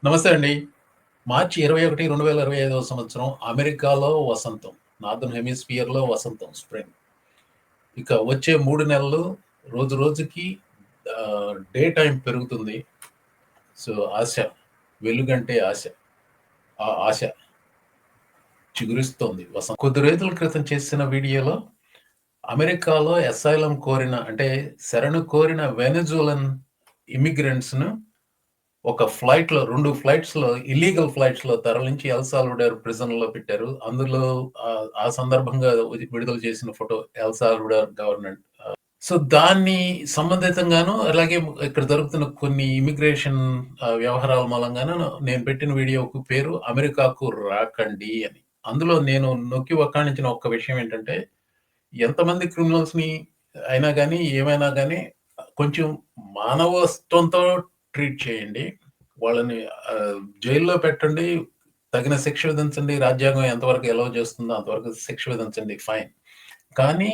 నమస్తే అండి. మార్చి 21, 2025 సంవత్సరం అమెరికాలో వసంతం. నార్దర్న్ హెమిస్ఫియర్‌లో వసంతం స్ప్రింగ్. ఇక వచ్చే 3 నెలలు రోజు రోజుకి డే టైమ్ పెరుగుతుంది. సో, ఆశ, వెలుగంటే ఆశ. ఆ ఆశ చిగురిస్తోంది కొద్ది రోజుల క్రితం చేసిన వీడియోలో అమెరికాలో అసైలం కోరిన అంటే శరణు కోరిన వెనెజులన్ ఇమ్మిగ్రెంట్స్‌ను ఒక ఫ్లైట్‌లో 2 ఫ్లైట్స్‌లో ఇల్లీగల్ ఫ్లైట్స్‌లో తరలించి ఎల్ సాల్వడార్ ప్రిజన్‌లో పెట్టారు. అందులో ఆ సందర్భంగా విడుదల చేసిన photo El Salvador government. So, దాన్ని సంబంధితంగాను అలాగే ఇక్కడ జరుగుతున్న కొన్ని ఇమిగ్రేషన్ వ్యవహారాల మూలంగాను నేను పెట్టిన వీడియోకు పేరు అమెరికాకు రాకండి అని. అందులో నేను నొక్కి వక్కాణించిన ఒక్క విషయం ఏంటంటే, ఎంతమంది క్రిమినల్స్‌ని అయినా గాని, ఏమైనా గాని కొంచెం మానవత్వంతో ట్రీట్ చేయండి. వాళ్ళని జైల్లో పెట్టండి. తగిన శిక్ష విధించండి. రాజ్యాంగం ఎంతవరకు ఎలౌ చేస్తుందో అంతవరకు శిక్ష విధించండి ఫైన్. కానీ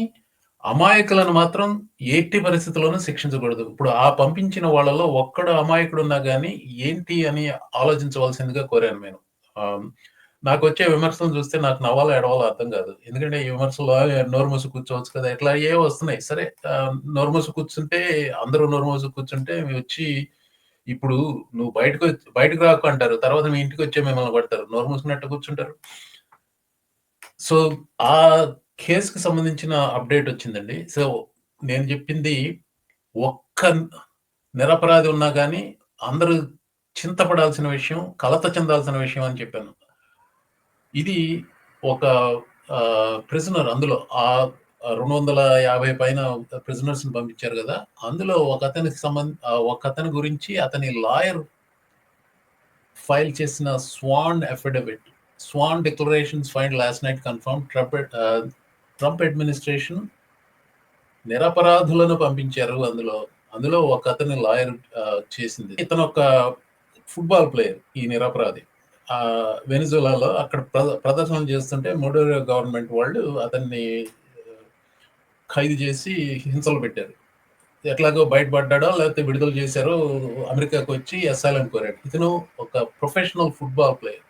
అమాయకులను మాత్రం ఎట్టి పరిస్థితుల్లోనూ శిక్షించకూడదు. ఇప్పుడు ఆ పంపించిన వాళ్ళలో ఒక్కడు అమాయకుడున్నా గాని ఏంటి అని ఆలోచించవలసిందిగా కోరాను నేను. ఆహ్, నాకొచ్చే విమర్శలను చూస్తే నాకు నవ్వాలో, ఏడవాలో అర్థం కాదు. ఎందుకంటే ఈ విమర్శలు నోరు మూసి కూర్చోవచ్చు కదా! ఇట్లా ఏవో వస్తున్నాయి. సరే నోరు మూసి కూర్చుంటే అందరూ నోరు మూసి కూర్చుంటే వచ్చి ఇప్పుడు నువ్వు బయటకు రాకు అంటారు. తర్వాత మీ ఇంటికొచ్చే మిమ్మల్ని కొడతారు. నోరు మూసుకున్నట్టు కూర్చుంటారు. సో, ఆ కేస్‌కి సంబంధించిన అప్‌డేట్ వచ్చిందండి. సో, నేను చెప్పింది ఒక్క నిరపరాధి ఉన్నా గాని అందరూ చింతపడాల్సిన విషయం, కలత చెందాల్సిన విషయం అని చెప్పాను. ఇది ఒక ప్రిజనర్ అందులో 250 పైన ప్రిజనర్స్‌ని పంపించారు గదా! అందులో ఒకతని గురించి అతని లాయర్ ఫైల్ చేసిన sworn affidavit. Sworn declarations find last night confirm Trump administration నిరపరాధులను పంపించారు అందులో. అందులో ఒకతని లాయర్ చేసింది. ఇతను ఒక ఫుట్‌బాల్ ప్లేయర్ ఈ నిరపరాధి. వెనిజులాలో అక్కడ ప్రదర్శనలు చేస్తుంటే మోడోరో గవర్నమెంట్ వాళ్ళు అతన్ని ఖైదు చేసి హింసలు పెట్టారు. ఎట్లాగో బయటపడ్డాడో లేకపోతే విడుదల చేశారో అమెరికాకి వచ్చి అసైలం కోరాడు. ఇతను ఒక ప్రొఫెషనల్ ఫుట్‌బాల్ ప్లేయర్.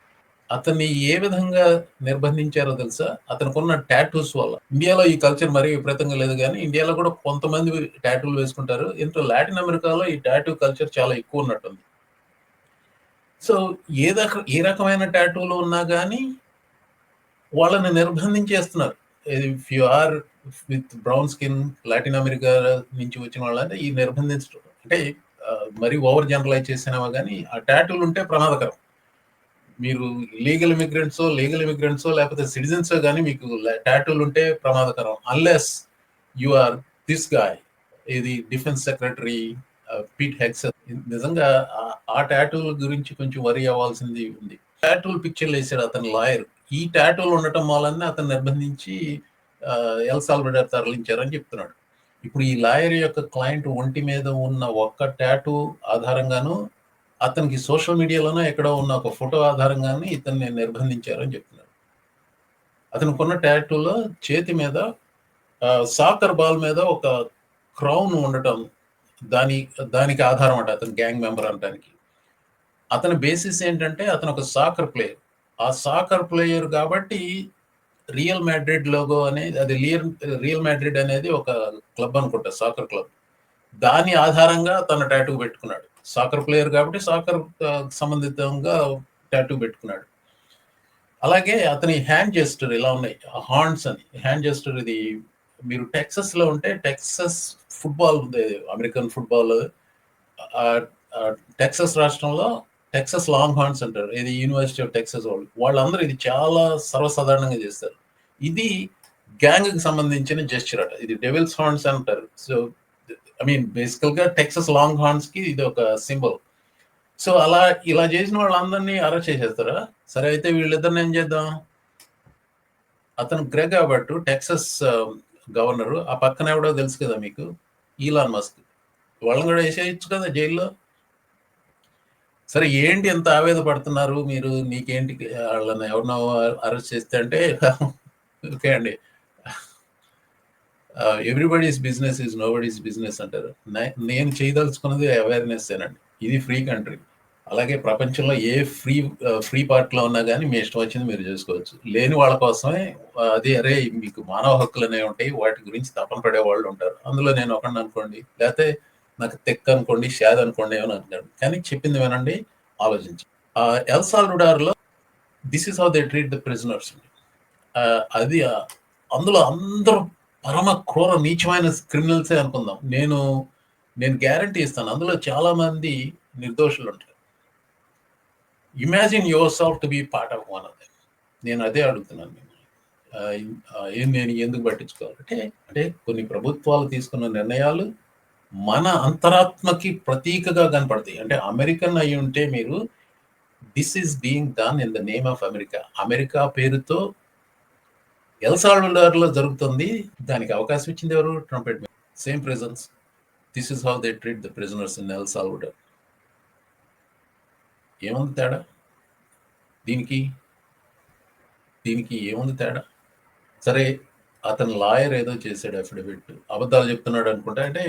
అతన్ని ఏ విధంగా నిర్బంధించారో తెలుసా? అతనికున్న టాటూస్ వల్ల. ఇండియాలో ఈ కల్చర్ మరీ విపరీతంగా లేదు గానీ, ఇండియాలో కూడా కొంతమంది టాటూలు వేసుకుంటారు. లాటిన్ అమెరికాలో ఈ టాటూ కల్చర్ చాలా ఎక్కువ ఉన్నట్టుంది. సో, ఏ రకమైన టాటూలు ఉన్నా గానీ, వాళ్ళని నిర్బంధించేస్తున్నారు. If you are with brown skin Latin America నుంచి వచ్చిన వాళ్ళంటే ఈ నిర్బంధించడం అంటే మరీ ఓవర్ జనరలైజ్ చేసినామా గానీ, ఆ టాటూలు ఉంటే ప్రమాదకరం. మీరు లీగల్ ఇమిగ్రెంట్సో లేకపోతే సిటిజన్సో గాని మీకు టాటూలు ఉంటే ప్రమాదకరం. Unless you are this guy ఇది డిఫెన్స్ సెక్రటరీ పీట్ హెగ్సెత్. నిజంగా ఆ టాటూల గురించి కొంచెం వరీ అవ్వాల్సింది ఉంది. టాటూలు పిక్చర్లు వేసాడు అతని లాయర్. ఈ టాటూలు ఉండటం వలన అతను నిర్బంధించి ఎల్ సాల్వడార్ తరలించారని చెప్తున్నాడు. ఇప్పుడు ఈ లాయర్ యొక్క క్లయింట్ ఒంటి మీద ఉన్న ఒక్క టాటూ ఆధారంగాను అతనికి సోషల్ మీడియాలోనో ఎక్కడో ఉన్న ఒక ఫోటో ఆధారంగానే ఇతన్ని నిర్బంధించారని చెప్తున్నారు. అతనికున్న టాటూలో చేతి మీద సాకర్ బాల్ మీద ఒక క్రౌన్ ఉండటం దానికి ఆధారం అంట అతను గ్యాంగ్ మెంబర్ అనటానికి. అతని బేసిస్ ఏంటంటే అతను ఒక సాకర్ ప్లేయర్. ఆ సాకర్ ప్లేయర్ కాబట్టి రియల్ మాడ్రిడ్ లోగో అనేది అది రియల్ మాడ్రిడ్ అనేది ఒక క్లబ్ అనుకుంటా సాకర్ క్లబ్. దాని ఆధారంగా తన టాటూ పెట్టుకున్నాడు. సాకర్ ప్లేయర్ కాబట్టి సాకర్ సంబంధితంగా టాటూ పెట్టుకున్నాడు. అలాగే అతని హ్యాండ్ జెస్చర్ ఇలా ఉన్నాయి. హార్న్స్ అని హ్యాండ్ జెస్చర్ ఇది మీరు టెక్సస్‌లో ఉంటే టెక్సస్ ఫుట్‌బాల్ ఉంది. అమెరికన్ ఫుట్‌బాల్ టెక్సస్ రాష్ట్రంలో టెక్సస్ లాంగ్ హార్న్స్ అంటారు. ఇది యూనివర్సిటీ ఆఫ్ టెక్సస్ వాళ్ళు. వాళ్ళందరూ ఇది చాలా సర్వసాధారణంగా చేస్తారు. ఇది గ్యాంగ్‌కి సంబంధించిన జెస్చర్ అట. ఇది డెవిల్స్ హార్న్స్ అంటారు. సో ఐ మీన్ బేసికల్‌గా టెక్సస్ లాంగ్ హార్న్స్‌కి ఇది ఒక సింబల్. సో ఇలా చేసిన వాళ్ళందరినీ అరెస్ట్ చేసేస్తారా? సరే అయితే వీళ్ళిద్దరిని ఏం చేద్దాం? అతను గ్రెగ్ అబాట్ టెక్సస్ గవర్నరు. ఆ పక్కన ఎవడో తెలుసు కదా మీకు? Elon Musk. వాళ్ళని కూడా ఏసేయొచ్చు కదా జైల్లో. సరే ఏంటి ఎంత ఆవేద పడుతున్నారు మీరు? నీకేంటి ఆళ్ళని ఎవరినో అరెస్ట్ చేస్తే అంటే ఓకే అండి. Everybody's business is nobody's business అంటారు. నేను చేయదలుచుకున్నది అవేర్‌నెస్సేనండి. ఇది ఫ్రీ కంట్రీ. అలాగే ప్రపంచంలో ఏ ఫ్రీ పార్క్లో ఉన్నా కానీ మీ ఇష్టం వచ్చింది మీరు చేసుకోవచ్చు. లేని వాళ్ళ కోసమే అది అరే మీకు మానవ హక్కులు అనేవి ఉంటాయి, వాటి గురించి తపన పడే వాళ్ళు ఉంటారు. అందులో నేను ఒకడిని అనుకోండి, లేకపోతే నాకు తెక్క అనుకోండి, షాద్ అనుకోండి, ఏమని అనుకోండి, కానీ చెప్పింది వినండి, ఆలోచించి. ఎల్ సాల్వడార్లో this is how they treat the prisoners. అది అందులో అందరూ పరమ క్రూర నీచమైన క్రిమినల్సే అనుకుందాం. నేను గ్యారంటీ ఇస్తాను, అందులో చాలా మంది నిర్దోషులు ఉంటారు. Imagine your self to be part of one of them. నేను అదే అడుగుతున్నాను మిమ్మల్ని. నేను ఎందుకు పట్టించుకోవాలి అంటే కొన్ని ప్రభుత్వాలు తీసుకున్న నిర్ణయాలు మన అంతరాత్మకి ప్రతీకగా కనపడతాయి. అంటే అమెరికన్ అయి ఉంటే మీరు this is being done in the name of America. America పేరుతో ఎల్ సాల్వడార్లో జరుగుతుంది. దానికి అవకాశం ఇచ్చింది ఎవరు? Trumpet. Same presence. This is how they treat the prisoners in El Salvador. ఏముంది తేడా? దీనికి ఏముంది తేడా? సరే, అతను లాయర్ ఏదో చేశాడు, అఫిడవిట్ అబద్ధాలు చెప్తున్నాడు అనుకుంటా. అంటే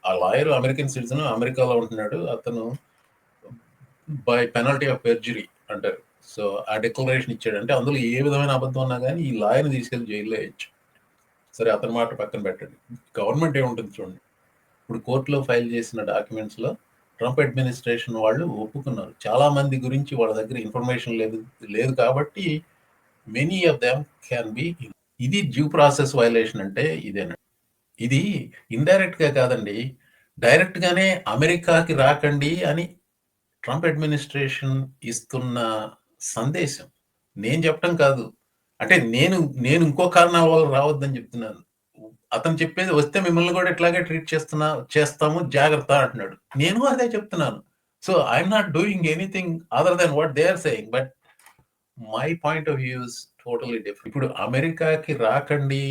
ఆ లాయర్ అమెరికన్ సిటిజన్, అమెరికాలో ఉంటున్నాడు. అతను బై పెనాల్టీ ఆఫ్ పెర్జరీ అంటారు. సో ఆ డిక్లరేషన్ ఇచ్చాడు. అంటే అందులో ఏ విధమైన అబద్ధం ఉన్నా కానీ ఈ లాయర్ని తీసుకెళ్లి జైల్లో వేయచ్చు. సరే, అతని మాట పక్కన పెట్టండి. గవర్నమెంట్ ఏముంటుంది చూడండి. ఇప్పుడు కోర్టులో ఫైల్ చేసిన డాక్యుమెంట్స్లో ట్రంప్ అడ్మినిస్ట్రేషన్ వాళ్ళు ఒప్పుకున్నారు. చాలా మంది గురించి వాళ్ళ దగ్గర ఇన్ఫర్మేషన్ లేదు కాబట్టి many of them can be. ఇది డ్యూ ప్రాసెస్ వైలేషన్ అంటే ఇదేనండి. ఇది ఇండైరెక్ట్ గా కాదండి, డైరెక్ట్ గానే అమెరికాకి రాకండి అని ట్రంప్ అడ్మినిస్ట్రేషన్ ఇస్తున్న సందేశం. నేను చెప్పడం కాదు. అంటే నేను ఇంకో కారణాల వల్ల రావద్దని చెప్తున్నాను. అతను చెప్పేది వస్తే మిమ్మల్ని కూడా ఇట్లాగే ట్రీట్ చేస్తాము జాగ్రత్త అంటున్నాడు. నేను అదే చెప్తున్నాను. So I'm not doing anything other than what they are saying, but my point of view is totally different. ఇప్పుడు అమెరికాకి రాకండి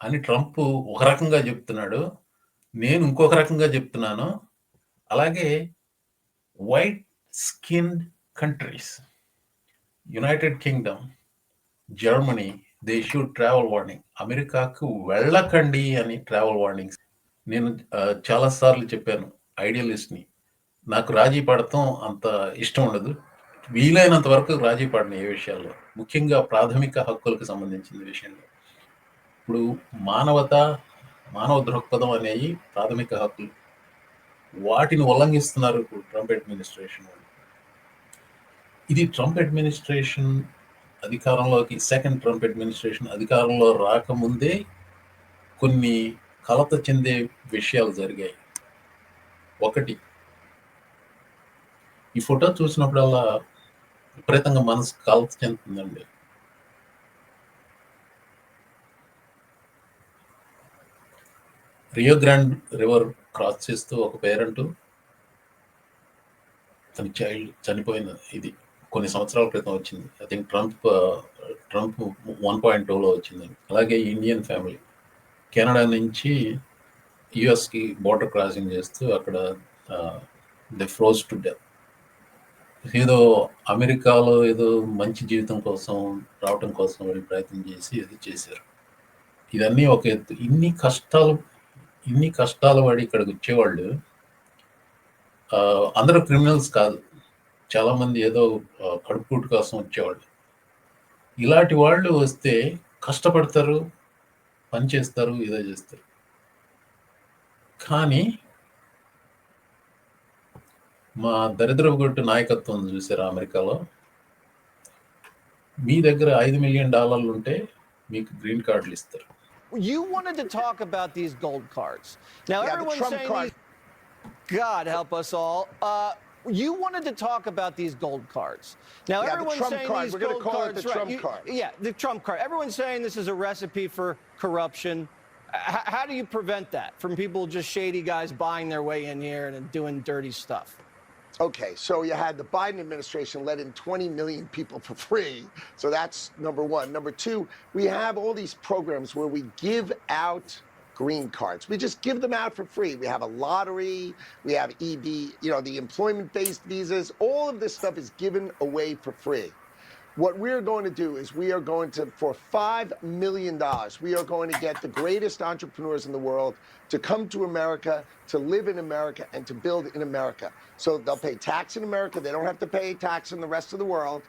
అని ట్రంప్ ఒక రకంగా చెప్తున్నాడు, నేను ఇంకొక రకంగా చెప్తున్నాను. అలాగే white skinned countries, United Kingdom, Germany, they should travel warning. అమెరికాకు వెళ్ళకండి అని ట్రావెల్ వార్నింగ్స్. నేను చాలా సార్లు చెప్పాను, ఐడియలిస్ట్ని. నాకు రాజీ పడటం అంత ఇష్టం ఉండదు. వీలైనంత వరకు రాజీ పడను ఏ విషయాల్లో, ముఖ్యంగా ప్రాథమిక హక్కులకు సంబంధించిన విషయంలో. ఇప్పుడు మానవ దృక్పథం అనేవి ప్రాథమిక హక్కులు. వాటిని ఉల్లంఘిస్తున్నారు ఇప్పుడు ట్రంప్ అడ్మినిస్ట్రేషన్. ఇది ట్రంప్ అడ్మినిస్ట్రేషన్ అధికారంలోకి, సెకండ్ ట్రంప్ అడ్మినిస్ట్రేషన్ అధికారంలో రాకముందే కొన్ని కలత చెందే విషయాలు జరిగాయి. ఒకటి, ఈ ఫోటో చూసినప్పుడల్లా విపరీతంగా మనసు కలత చెందుతుందండి. రియో గ్రాండ్ రివర్ క్రాస్ చేస్తూ ఒక పేరెంట్ తన చైల్డ్ చనిపోయిన ఇది కొన్ని సంవత్సరాల క్రితం వచ్చింది. ఐ థింక్ ట్రంప్ 1.2లో వచ్చింది. అలాగే ఇండియన్ ఫ్యామిలీ కెనడా నుంచి యుఎస్కి బోర్డర్ క్రాసింగ్ చేస్తూ అక్కడ దే ఫ్రోజ్ టు డెత్. ఏదో అమెరికాలో ఏదో మంచి జీవితం కోసం రావటం కోసం వాళ్ళు ప్రయత్నం చేసి అది చేశారు. ఇదన్నీ ఒక ఎత్తు. ఇన్ని కష్టాలు పడి ఇక్కడికి వచ్చేవాళ్ళు అందరూ క్రిమినల్స్ కాదు. చాలా మంది ఏదో కడుపుకూటు కోసం వచ్చేవాళ్ళు. ఇలాంటి వాళ్ళు వస్తే కష్టపడతారు, పని చేస్తారు, ఏదో చేస్తారు. కానీ మా దరిద్రపు గొట్టు నాయకత్వం చూసారా అమెరికాలో? మీ దగ్గర $5 million ఉంటే మీకు గ్రీన్ కార్డులు ఇస్తారు. You wanted to talk about these gold cards. Now everyone's saying God help us all. You wanted to talk about these gold cards. Now everyone's saying these We're going to call it the Trump card. Yeah, the Trump card. Everyone's saying this is a recipe for corruption. How do you prevent that from people, just shady guys buying their way in here and doing dirty stuff? Okay, so you had the Biden administration let in 20 million people for free. So that's number one. Number two, we have all these programs where we give out green cards. We just give them out for free. We have a lottery, we have the employment-based visas. All of this stuff is given away for free. What we're going to do is we are going to, for $5 million, we are going to get the greatest entrepreneurs in the world to come to America, to live in America, and to build in America. So they'll pay tax in America. They don't have to pay tax in the rest of the world.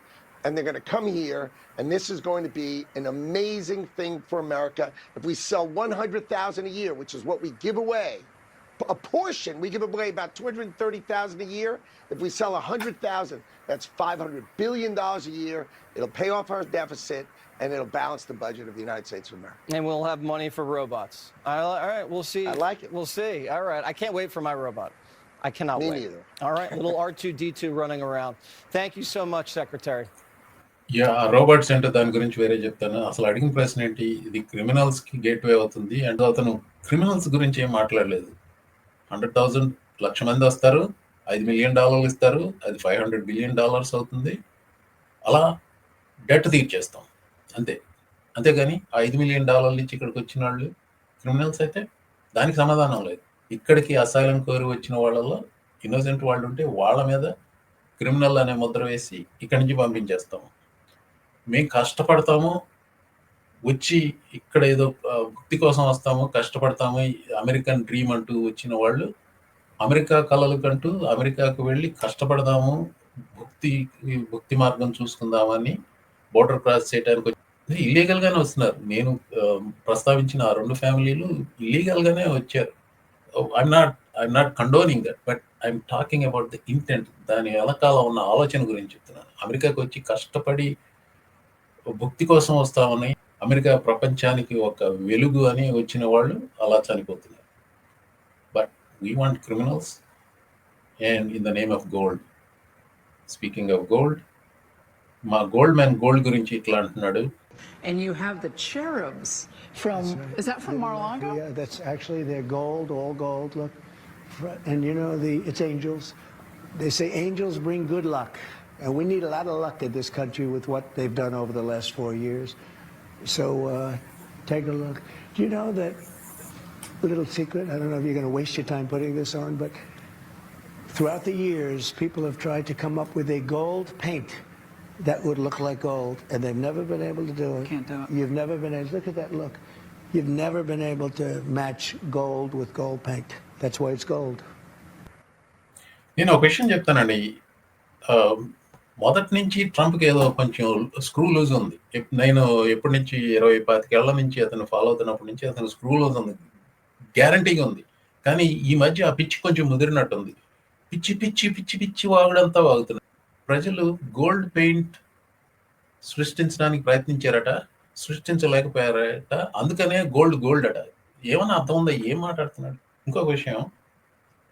And they're going to come here, and this is going to be an amazing thing for America. If we sell 100,000 a year, which is what we give away, a portion, we give away about 230,000 a year. If we sell 100,000, that's $500 billion a year. It'll pay off our deficit, and it'll balance the budget of the United States of America. And we'll have money for robots. All right, we'll see. I like it. We'll see. All right. I can't wait for my robot. I cannot Me wait. neither. All right, little R2D2 running around. Thank you so much, Secretary. Yeah robots అంటే దాని గురించి వేరే చెప్తాను. అసలు అడిగిన ప్రశ్న ఏంటి, ఇది క్రిమినల్స్ కి గేట్వే అవుతుంది అండ్ అతను క్రిమినల్స్ గురించి ఏం మాట్లాడలేదు. 100,000 లక్ష మంది వస్తారు, $5 మిలియన్ ఇస్తారు, అది $500 బిలియన్ అవుతుంది. అలా డెట్ తీర్చేస్తాం అంతే. అంతేగాని $5 మిలియన్ నుంచి ఇక్కడికి వచ్చిన వాళ్ళు క్రిమినల్స్ అయితే దానికి సమాధానం లేదు. ఇక్కడికి అసైలం కోరి వచ్చిన వాళ్ళలో ఇన్నోసెంట్ వాళ్ళు ఉంటే వాళ్ళ మీద క్రిమినల్ అనే ముద్ర వేసి ఇక్కడి నుంచి పంపించేస్తాము. మేము కష్టపడతాము, వచ్చి ఇక్కడ ఏదో భక్తి కోసం వస్తాము, కష్టపడతాము, అమెరికన్ డ్రీమ్ అంటూ వచ్చిన వాళ్ళు అమెరికా కళలు కంటూ అమెరికాకు వెళ్ళి కష్టపడదాము, భక్తి మార్గం చూసుకుందామని బోర్డర్ క్రాస్ చేయడానికి ఇల్లీగల్ గానే వస్తున్నారు. నేను ప్రస్తావించిన ఆ 2 ఫ్యామిలీలు ఇల్లీగల్ గానే వచ్చారు. I'm not condoning that, but I'm talking about the intent. దాని వెనకాల ఉన్న ఆలోచన గురించి చెప్తున్నాను. అమెరికాకు వచ్చి కష్టపడి భక్తి కోసం వస్తామని, అమెరికా ప్రపంచానికి ఒక వెలుగు అని వచ్చిన వాళ్ళు అలా చనిపోతున్నారు. But we want criminals and in the name of gold. Speaking of gold, మా గోల్డ్ మ్యాన్ గోల్డ్ గురించి ఇట్లా అంటున్నాడు. And you have the cherubs from, right. is that from Mar-a-Lago? Yeah, that's actually, they're gold, all gold, look. And you know, it's angels. They say angels bring good luck. And we need a lot of luck in this country with what they've done over the last 4 years. So take a look. Do you know that little secret? I don't know if you're going to waste your time putting this on, but throughout the years, people have tried to come up with a gold paint that would look like gold, and they've never been able to do it. Can't do it. You've never been able, look at that look. You've never been able to match gold with gold paint. That's why it's gold. నేను ఒక విషయం చెప్తానండి. మొదటి నుంచి ట్రంప్కి ఏదో కొంచెం screw loose ఉంది. నేను ఎప్పటి నుంచి 20-25 ఏళ్ల నుంచి అతను ఫాలో అవుతున్నప్పటి నుంచి అతను స్క్రూ లూజ్ ఉంది, గ్యారంటీగా ఉంది. కానీ ఈ మధ్య ఆ పిచ్చి కొంచెం ముదిరినట్టుంది. పిచ్చి పిచ్చి పిచ్చి పిచ్చి వాగుడంతా వాగుతున్నారు. ప్రజలు గోల్డ్ పెయింట్ సృష్టించడానికి ప్రయత్నించారట, సృష్టించలేకపోయారట. అందుకనే గోల్డ్ అట. ఏమన్నా అర్థం ఉందా? ఏం మాట్లాడుతున్నాడు? ఇంకొక విషయం,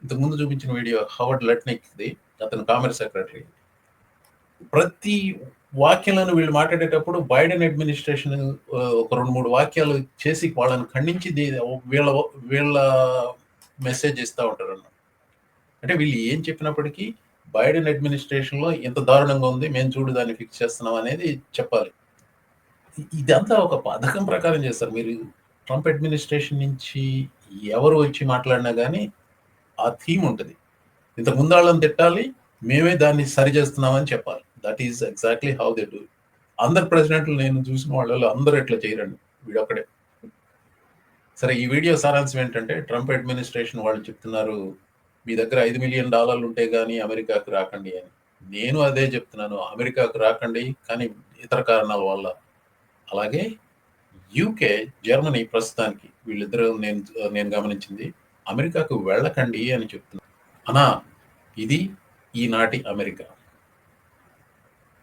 ఇంతకుముందు చూపించిన వీడియో హవర్డ్ లెట్నిక్ది, అతను కామర్స్ సెక్రటరీ. ప్రతి వాక్యాలను వీళ్ళు మాట్లాడేటప్పుడు బైడెన్ అడ్మినిస్ట్రేషన్ ఒక 2-3 వాక్యాలు చేసి వాళ్ళని ఖండించి వీళ్ళ మెసేజ్ ఇస్తూ ఉంటారు అన్నమాట. అంటే వీళ్ళు ఏం చెప్పినప్పటికీ బైడెన్ అడ్మినిస్ట్రేషన్లో ఎంత దారుణంగా ఉంది, మేము చూడు దాన్ని ఫిక్స్ చేస్తున్నాం అనేది చెప్పాలి. ఇదంతా ఒక పథకం ప్రకారం చేస్తారు. మీరు ట్రంప్ అడ్మినిస్ట్రేషన్ నుంచి ఎవరు వచ్చి మాట్లాడినా కానీ ఆ థీమ్ ఉంటుంది. ఇంతకు ముందు వాళ్ళని తిట్టాలి, మేమే దాన్ని సరి చేస్తున్నామని చెప్పాలి. That is exactly how they do. అందరు ప్రెసిడెంట్లు నేను చూసిన వాళ్ళలో అందరూ ఎట్లా చేయరండి, వీడొక్కడే. సరే, ఈ వీడియో సారాంశం ఏంటంటే, ట్రంప్ అడ్మినిస్ట్రేషన్ వాళ్ళు చెప్తున్నారు మీ దగ్గర $5 మిలియన్ ఉంటే కానీ అమెరికాకు రాకండి అని. నేను అదే చెప్తున్నాను, అమెరికాకు రాకండి, కానీ ఇతర కారణాల వల్ల. అలాగే యూకే, జర్మనీ ప్రస్తుతానికి వీళ్ళిద్దరూ నేను గమనించింది అమెరికాకు వెళ్ళకండి అని చెప్తున్నాను. అనా ఇది ఈనాటి అమెరికా.